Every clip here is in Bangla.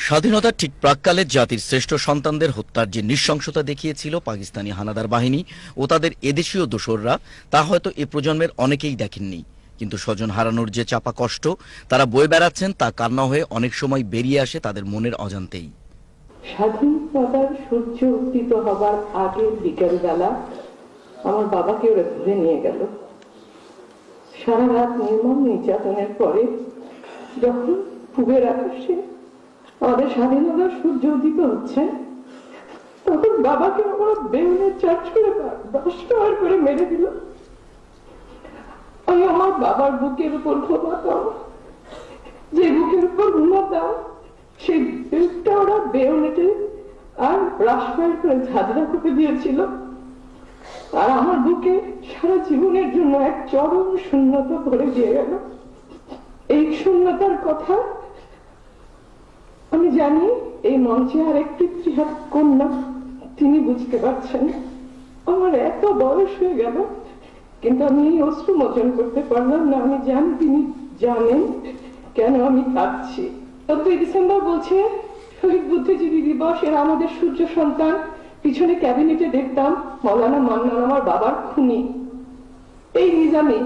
স্বাধীনতার ঠিক প্রাক্কালে জাতির শ্রেষ্ঠ সন্তানদের হত্যার যে নৃশংসতা দেখিয়েছিল পাকিস্তানি হানাদার বাহিনী ও তাদের এদেশীয় দোসররা, তা হয়তো এ প্রজন্মের অনেকেই দেখেননি। কিন্তু স্বজন হারানোর যে চাপা কষ্ট তারা বয়ে বেড়াচ্ছেন, তা কান্না হয়ে অনেক সময় বেরিয়ে আসে তাদের মনের অজান্তেই। স্বাধীনতার সূর্য উত্থিত হবার আগের বিকেল বেলা আমার বাবাকে ওরা ধরে নিয়ে গেল। সারা রাত নির্মম নির্যাতনের পরে যখন পূবের আকাশে আমাদের স্বাধীনতার সূর্য উদিত হচ্ছে, তখন বাবাকে ওরা বেউনের চার্জ করে 10 করে মেরে দিল। আমি আমার বাবার বুকের উপর ঘুমাতাম, যে বুকের উপর ঘুমাতাম সেই বুকটা ওরা বেউনেটে আর রাসফায়ার করে ঝাঁঝরা করে দিয়েছিল। আর আমার বুকে সারা জীবনের জন্য এক চরম শূন্যতা ভরে দিয়ে গেল। এই শূন্যতার কথা আমি জানি এই মঞ্চে আর এক পিতৃহারা কন্যা তিনি বুঝতে পারছেন। আমার এত বয়স হয়ে গেল, কিন্তু আমি এই অশ্রু মোচন করতে পারলাম না। আমি জানি তিনি জানেন কেন আমি কাঁদছি। 4ই ডিসেম্বর বলছে শহীদ বুদ্ধিজীবী দিবস, এরা আমাদের সূর্য সন্তান। পিছনে ক্যাবিনেটে দেখতাম মৌলানা মান্নান আমার বাবার খুনি। এই নিজামী,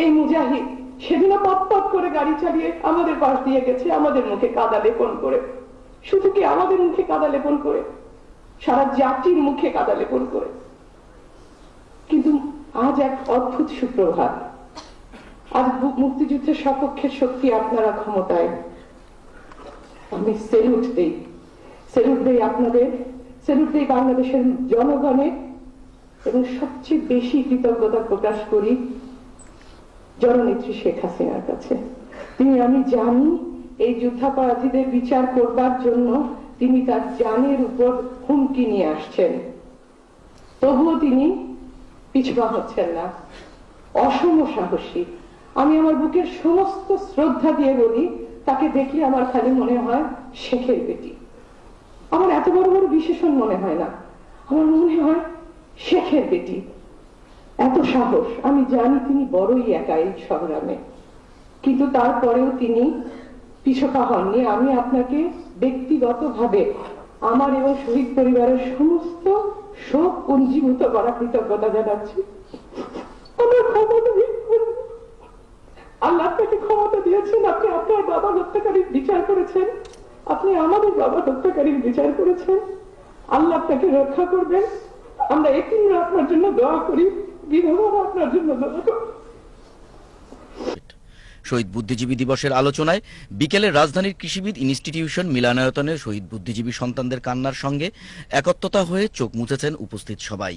এই মুজাহিদ সেদিনও পথ করে গাড়ি চালিয়ে আমাদের পাশ দিয়ে গেছে, আমাদের মুখে কাদা লেপন করে। শুধু কি আমাদের মুখে কাদা লেপন করে, সারা জাতির মুখে কাদা লেপন করে। কিন্তু আজ এক অদ্ভুত সুপ্রভাত। আজ মুক্তিযুদ্ধের সপক্ষের শক্তি আপনারা ক্ষমতায়। আমি সেলুট দেই আপনাদের, সেলুট দেই বাংলাদেশের জনগণের, এবং সবচেয়ে বেশি কৃতজ্ঞতা প্রকাশ করি জননেত্রী শেখ হাসিনার কাছে। তিনি, আমি জানি এই যুদ্ধাপরাধীদের বিচার করবার জন্য তিনি তার জানের উপর হুমকি নিয়ে আসছেন, তবুও তিনি পিছপা হচ্ছেন না, অসম সাহসী। আমি আমার বুকের সমস্ত শ্রদ্ধা দিয়ে বলি, তাকে দেখলে আমার খালি মনে হয় শেখের বেটি। আমার এত বড় বড় বিশেষণ মনে হয় না, আমার মনে হয় শেখের বেটি। এত সাহস। আমি জানি তিনি বড়ই একা এই সংগ্রামে, কিন্তু তারপরেও তিনি পিছপা হননি। আমি আপনাকে ব্যক্তিগতভাবে আমার এবং শহীদ পরিবারের সমস্ত শোক পুঞ্জীভূত করা কৃতজ্ঞতা জানাচ্ছি। আমার ক্ষমতা, আল্লাহ আপনাকে ক্ষমতা দিয়েছেন, আপনি আপনার বাবা হত্যাকারীর বিচার করেছেন, আপনি আমাদের বাবা হত্যাকারীর বিচার করেছেন। আল্লাহ আপনাকে রক্ষা করবেন। আমরা এতিমরা আপনার জন্য দোয়া করি, বিধবারা আপনার জন্য দোয়া করি। শহীদ বুদ্ধিজীবী দিবসের আলোচনায় বিকেলে রাজধানীর কৃষিবিদ ইনস্টিটিউশন মিলনায়তনের শহীদ বুদ্ধিজীবী সন্তানদের কান্নার সঙ্গে একত্রতা হয়ে চোখ মুছেছেন উপস্থিত সবাই।